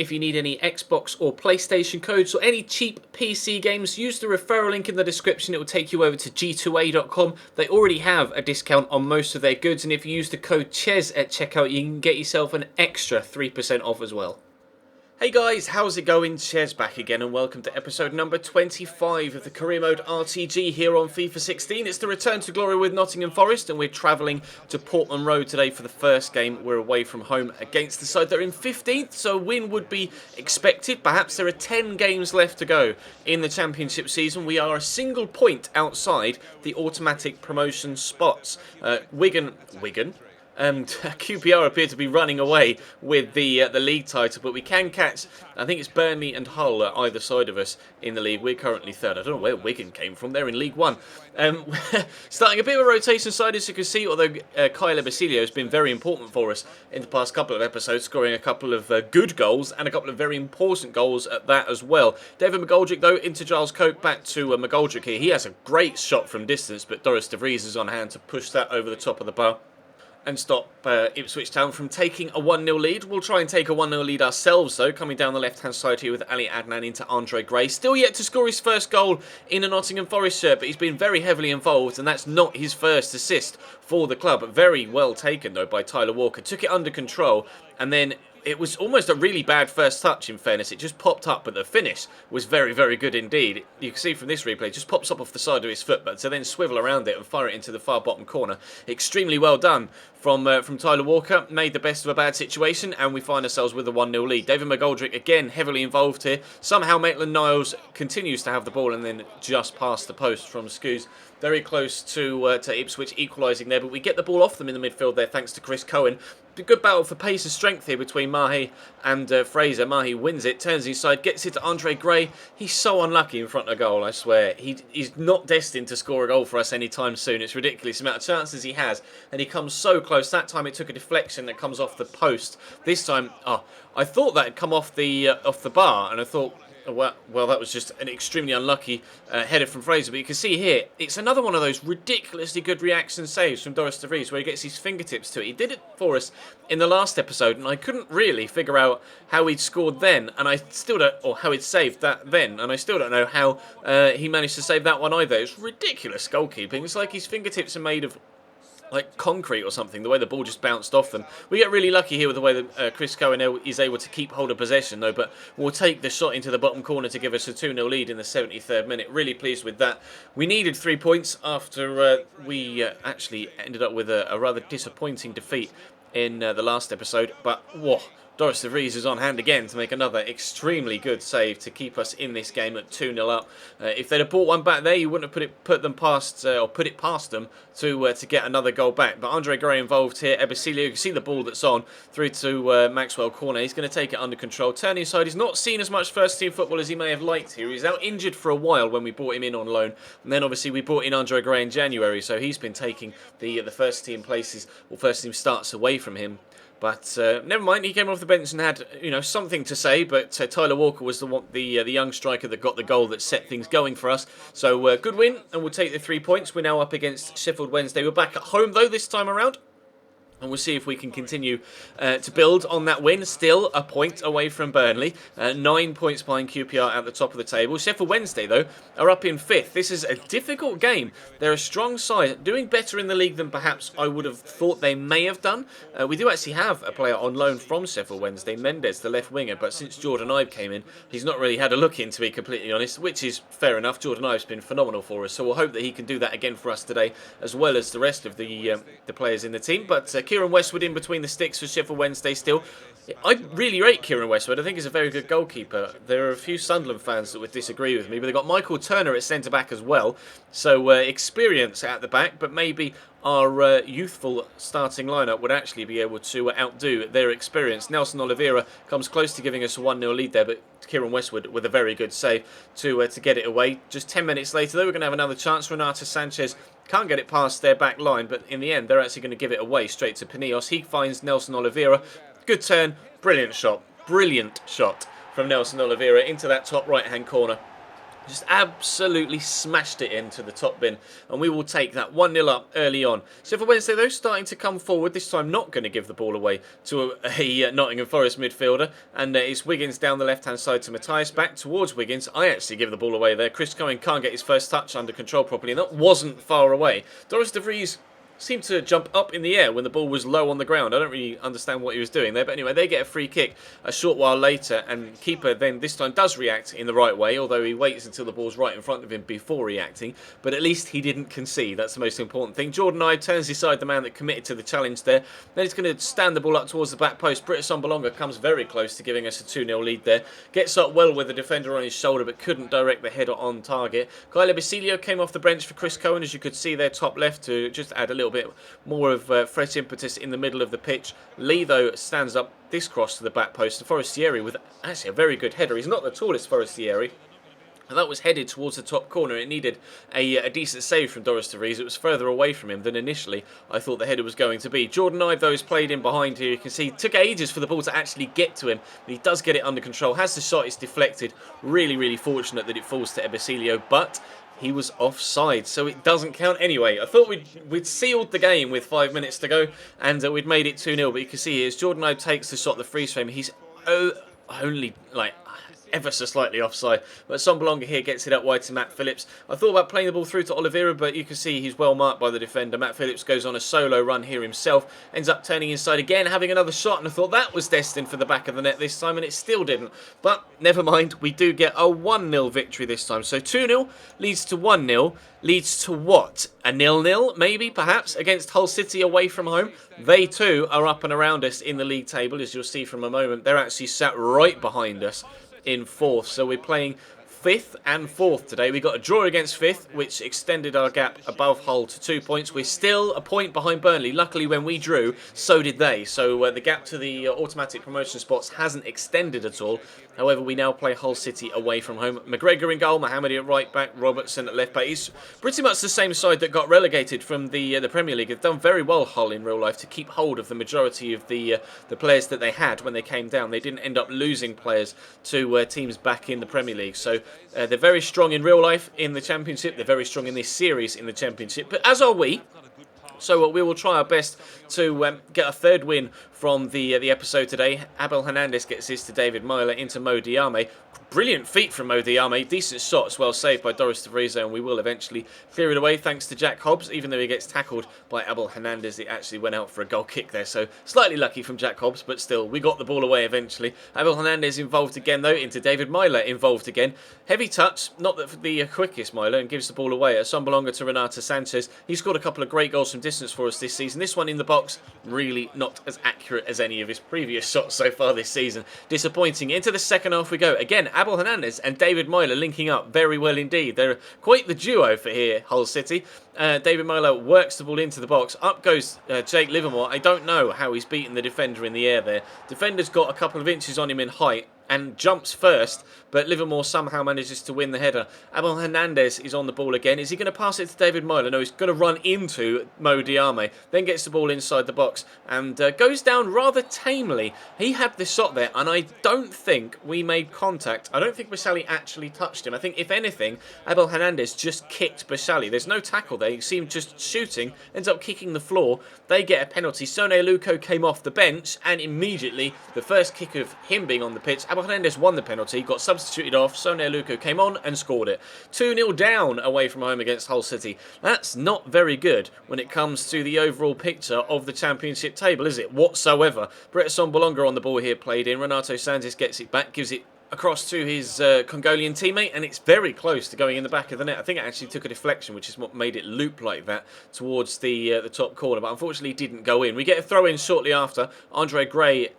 If you need any Xbox or PlayStation codes or any cheap PC games, use the referral link in the description. It will take you over to g2a.com. They already have a discount on most of their goods, and if you use the code CHES at checkout, you can get yourself an extra 3% off as well. Hey guys, how's it going? Ches back again and welcome to episode number 25 of the Career Mode RTG here on FIFA 16. It's the return to glory with Nottingham Forest and we're travelling to Portman Road today for the first game. We're away from home against the side. They're in 15th, so a win would be expected. Perhaps there are 10 games left to go in the Championship season. We are a single point outside the automatic promotion spots. Wigan? And QPR appear to be running away with the league title, but we can catch, I think it's Burnley and Hull at either side of us in the league. We're currently third. I don't know where Wigan came from. They're in League One. Starting a bit of a rotation side, as you can see, although Kyle Ebesilio has been very important for us in the past couple of episodes, scoring a couple of good goals and a couple of very important goals at that as well. David McGoldrick, though, into Giles Coke, back to McGoldrick here. He has a great shot from distance, but Doris de Vries is on hand to push that over the top of the bar and stop Ipswich Town from taking a 1-0 lead. We'll try and take a 1-0 lead ourselves, though, coming down the left-hand side here with Ali Adnan into Andre Gray. Still yet to score his first goal in a Nottingham Forest shirt, but he's been very heavily involved, and that's not his first assist for the club. Very well taken, though, by Tyler Walker. Took it under control, and then it was almost a really bad first touch, in fairness. It just popped up, but the finish was very, very good indeed. You can see from this replay, it just pops up off the side of his foot, but to then swivel around it and fire it into the far bottom corner. Extremely well done from Tyler Walker. Made the best of a bad situation, and we find ourselves with a 1-0 lead. David McGoldrick, again, heavily involved here. Somehow Maitland-Niles continues to have the ball and then just past the post from Scoos. Very close to Ipswich equalising there, but we get the ball off them in the midfield there thanks to Chris Cohen. A good battle for pace and strength here between Mahi and Fraser. Mahi wins it, turns inside, gets it to Andre Gray. He's so unlucky in front of goal, I swear. He's not destined to score a goal for us anytime soon. It's ridiculous the amount of chances he has, and he comes so close. That time it took a deflection that comes off the post. This time, I thought that had come off the bar, and I thought, well, that was just an extremely unlucky header from Fraser. But you can see here, it's another one of those ridiculously good reaction saves from Doris de Vries where he gets his fingertips to it. He did it for us in the last episode, and I couldn't really figure out how he'd scored then, and I still don't, or how he'd saved that then, and I still don't know how he managed to save that one either. It's ridiculous goalkeeping. It's like his fingertips are made of like concrete or something, the way the ball just bounced off them. We get really lucky here with the way that Chris Cohen is able to keep hold of possession, though, but we'll take the shot into the bottom corner to give us a 2-0 lead in the 73rd minute. Really pleased with that. We needed 3 points after we actually ended up with a rather disappointing defeat in the last episode, but whoa. Doris de Vries is on hand again to make another extremely good save to keep us in this game at 2-0 up. If they'd have brought one back there, you wouldn't have put it past them to get another goal back. But Andre Gray involved here. Ebesilio, you can see the ball that's on through to Maxwell corner. He's going to take it under control. Turning side, he's not seen as much first team football as he may have liked here. He was out injured for a while when we brought him in on loan, and then obviously we brought in Andre Gray in January, so he's been taking the first team places or first team starts away from him. But never mind, he came off the bench and had something to say. But Tyler Walker was the young striker that got the goal that set things going for us. So good win, and we'll take the 3 points. We're now up against Sheffield Wednesday. We're back at home though this time around. And we'll see if we can continue to build on that win. Still a point away from Burnley. 9 points behind QPR at the top of the table. Sheffield Wednesday, though, are up in 5th. This is a difficult game. They're a strong side, doing better in the league than perhaps I would have thought they may have done. We do actually have a player on loan from Sheffield Wednesday, Mendes, the left winger. But since Jordan Ibe came in, he's not really had a look in, to be completely honest, which is fair enough. Jordan Ibe's been phenomenal for us. So we'll hope that he can do that again for us today, as well as the rest of the players in the team. But Kieran Westwood in between the sticks for Sheffield Wednesday still. I really rate Kieran Westwood. I think he's a very good goalkeeper. There are a few Sunderland fans that would disagree with me, but they've got Michael Turner at centre-back as well. So experience at the back, but maybe our youthful starting lineup would actually be able to outdo their experience. Nelson Oliveira comes close to giving us a 1-0 lead there, but Kieran Westwood with a very good save to get it away. Just 10 minutes later, though, we're going to have another chance. Renato Sanchez can't get it past their back line, but in the end, they're actually going to give it away straight to Pinillos. He finds Nelson Oliveira. Good turn, brilliant shot from Nelson Oliveira into that top right-hand corner. Just absolutely smashed it into the top bin, and we will take that 1-0 up early on. So for Wednesday, though, starting to come forward, this time not going to give the ball away to a Nottingham Forest midfielder, and it's Wiggins down the left-hand side to Matthias, back towards Wiggins. I actually give the ball away there. Chris Cohen can't get his first touch under control properly, and that wasn't far away. Doris de Vries seemed to jump up in the air when the ball was low on the ground. I don't really understand what he was doing there, but anyway, they get a free kick a short while later, and keeper then this time does react in the right way, although he waits until the ball's right in front of him before reacting, but at least he didn't concede. That's the most important thing. Jordan Ibe turns aside the man that committed to the challenge there. Then he's going to stand the ball up towards the back post. Britta Sombolonga comes very close to giving us a 2-0 lead there. Gets up well with the defender on his shoulder, but couldn't direct the header on target. Kyler Basilio came off the bench for Chris Cohen, as you could see there top left, to just add a little bit more of fresh impetus in the middle of the pitch. Lee, though, stands up this cross to the back post. Forestieri with actually a very good header. He's not the tallest, Forestieri, and that was headed towards the top corner. It needed a decent save from Doris de Vries. It was further away from him than initially I thought the header was going to be. Jordan Ibe, though, is played in behind here. You can see it took ages for the ball to actually get to him, but he does get it under control. Has the shot, it's deflected. Really, really fortunate that it falls to Ebesilio, but he was offside, so it doesn't count anyway. I thought we'd sealed the game with 5 minutes to go, and we'd made it 2-0, but you can see here, as Jordan Ibe takes the shot, the freeze frame, he's only, like, ever so slightly offside, but Sombolonga here gets it up wide to Matt Phillips. I thought about playing the ball through to Oliveira, but you can see he's well marked by the defender. Matt Phillips goes on a solo run here himself, ends up turning inside again, having another shot, and I thought that was destined for the back of the net this time, and it still didn't. But never mind, we do get a 1-0 victory this time. So 2-0 leads to 1-0, leads to what? A 0-0, maybe, perhaps, against Hull City away from home. They too are up and around us in the league table, as you'll see from a moment. They're actually sat right behind us in 4th, so we're playing 5th and 4th today. We got a draw against 5th, which extended our gap above Hull to 2 points. We're still a point behind Burnley. Luckily, when we drew, so did they. So the gap to the automatic promotion spots hasn't extended at all. However, we now play Hull City away from home. McGregor in goal, Mohammadi at right back, Robertson at left back. It's pretty much the same side that got relegated from the Premier League. They've done very well, Hull, in real life, to keep hold of the majority of the players that they had when they came down. They didn't end up losing players to teams back in the Premier League. So they're very strong in real life in the Championship. They're very strong in this series in the Championship. But as are we. So we will try our best to get a 3rd win from the episode today. Abel Hernandez gets this to David Myler into Mo Diame. Brilliant feat from Mo Diame. Decent shot as well, saved by Doris de Vries, and we will eventually clear it away thanks to Jack Hobbs. Even though he gets tackled by Abel Hernandez, it actually went out for a goal kick there. So slightly lucky from Jack Hobbs, but still, we got the ball away eventually. Abel Hernandez involved again, though, into David Myler involved again. Heavy touch, not the quickest Myler, and gives the ball away at Sombolonga to Renata Sanchez. He scored a couple of great goals from distance for us this season. This one in the box, really not as accurate as any of his previous shots so far this season. Disappointing. Into the second half we go. Again, Abel Hernandez and David Myler linking up very well indeed. They're quite the duo for here, Hull City. David Myler works the ball into the box. Up goes Jake Livermore. I don't know how he's beaten the defender in the air there. Defender's got a couple of inches on him in height and jumps first, but Livermore somehow manages to win the header. Abel Hernandez is on the ball again. Is he going to pass it to David Myler? No, he's going to run into Mo Diame, then gets the ball inside the box and goes down rather tamely. He had the shot there, and I don't think we made contact. I don't think Basali actually touched him. I think, if anything, Abel Hernandez just kicked Basali. There's no tackle there. You see him just shooting, ends up kicking the floor. They get a penalty. Sone Aluko came off the bench, and immediately, the first kick of him being on the pitch, Abel Hernandez won the penalty, got substituted off. Sone Aluko came on and scored it. 2-0 down away from home against Hull City. That's not very good when it comes to the overall picture of the Championship table, is it? Whatsoever. Britta Sombolonga on the ball here, played in. Renato Sanchez gets it back, gives it across to his Congolian teammate, and it's very close to going in the back of the net. I think it actually took a deflection, which is what made it loop like that towards the top corner, but unfortunately didn't go in. We get a throw in shortly after. Andre Gray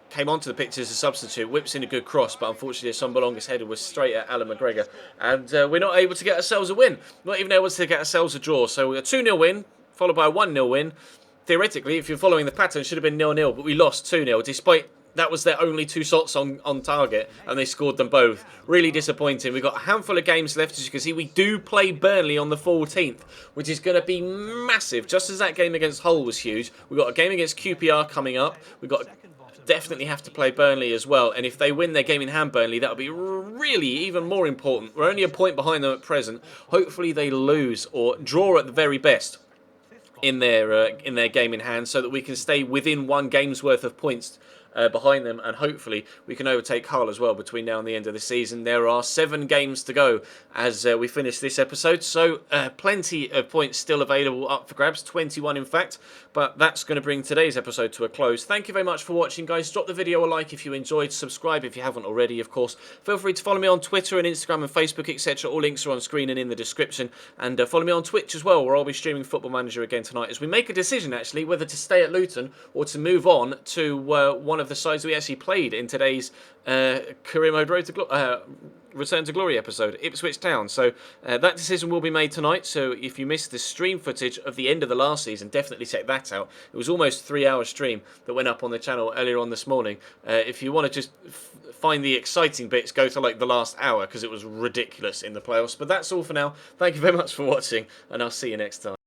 came onto the pitch as a substitute, whips in a good cross, but unfortunately Sombolonga's header was straight at Alan McGregor, and we're not able to get ourselves a win. Not even able to get ourselves a draw. So a 2-0 win, followed by a 1-0 win. Theoretically, if you're following the pattern, it should have been 0-0, but we lost 2-0, despite that was their only 2 shots on target, and they scored them both. Really disappointing. We've got a handful of games left. As you can see, we do play Burnley on the 14th, which is going to be massive. Just as that game against Hull was huge, we've got a game against QPR coming up. We've got definitely have to play Burnley as well. And if they win their game in hand, Burnley, that'll be really even more important. We're only a point behind them at present. Hopefully they lose or draw at the very best in their game in hand, so that we can stay within one game's worth of points behind them, and hopefully we can overtake Hull as well between now and the end of the season. There are 7 games to go as we finish this episode, so plenty of points still available up for grabs, 21 in fact, but that's going to bring today's episode to a close. Thank you very much for watching, guys. Drop the video a like if you enjoyed, subscribe if you haven't already, of course. Feel free to follow me on Twitter and Instagram and Facebook, etc. All links are on screen and in the description, and follow me on Twitch as well, where I'll be streaming Football Manager again tonight as we make a decision actually whether to stay at Luton or to move on to one of the sides we actually played in today's Career Mode Return to Glory episode, Ipswich Town. So that decision will be made tonight, so if you missed the stream footage of the end of the last season, definitely check that out. It was almost 3-hour stream that went up on the channel earlier on this morning. If you want to just find the exciting bits, go to like the last hour, because it was ridiculous in the playoffs. But that's all for now. Thank you very much for watching, and I'll see you next time.